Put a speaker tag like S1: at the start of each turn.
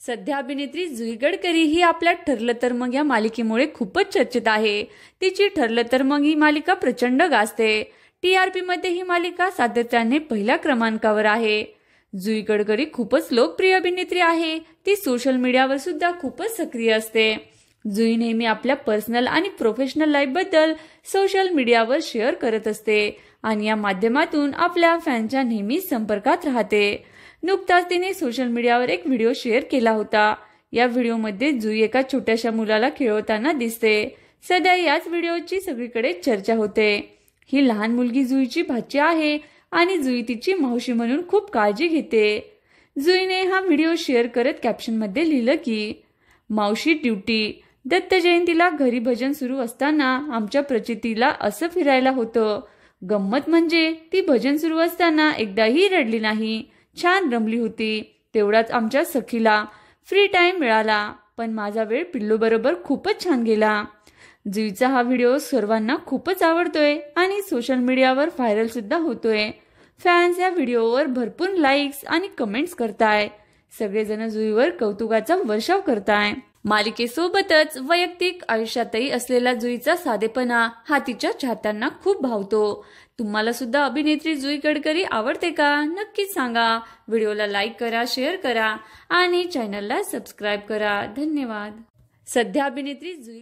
S1: सध्या अभिनेत्री जुई गडकरी ही आपल्या ठरलं तर मग या मालिकेमुळे खूपच चर्चेत आहे। तिची ठरलं तर मग ही मालिका प्रचंड गाजते। TRP मध्ये ही मालिका सातत्याने पहिल्या क्रमांकावर आहे। जुई गडकरी खूपच लोकप्रिय अभिनेत्री आहे। ती सोशल मीडियावर सुद्धा खूपच सक्रिय असते। जुई नेहमी आपल्या पर्सनल आणि प्रोफेशनल लाईफ बद्दल सोशल मीडियावर शेअर करत असते आणि या माध्यमातून आपल्या फॅनच्या नेहमी संपर्कात राहते। नुकताच तिने सोशल मीडियावर एक व्हिडिओ शेअर केला होता। या व्हिडिओमध्ये जुई एका छोट्याशा मुलाला खेळवताना दिसते। सध्या याच व्हिडिओची सगळीकडे चर्चा होते। ही लहान मुलगी जुईची भाची आहे आणि जुई तिची मावशी म्हणून खूप काळजी घेते। जुईने हा व्हिडिओ शेअर करत कॅप्शनमध्ये लिहिलं की, मावशी ड्युटी, दत्त जयंतीला घरी भजन सुरू असताना आमच्या प्रचितीला असं फिरायला होतं। गंमत म्हणजे ती भजन सुरू असताना एकदाही रडली नाही, छान रमली होती। तेवढाच आमच्या सखीला फ्री टाइम मिळाला, पण माझा वेळ पिल्लू बरोबर खूपच छान गेला। जुईचा हा व्हिडिओ सर्वांना खूपच आवडतोय आणि सोशल मीडियावर व्हायरल सुद्धा होतोय। फॅन्स या व्हिडिओवर भरपूर लाईक्स आणि कमेंट्स करताय। सगळेजण जुईवर कौतुकाचा वर्षाव करताय। मालिकेसोबतच वैयक्तिक आयुष्यातही असलेला जुईचा साधेपणा हा तिच्या चाहत्यांना खूप भावतो। तुम्हाला सुद्धा अभिनेत्री जुई गडकरी आवडते का? नक्कीच सांगा। व्हिडिओला लाईक करा, शेअर करा आणि चॅनलला सबस्क्राईब करा। धन्यवाद। सध्या अभिनेत्री जुई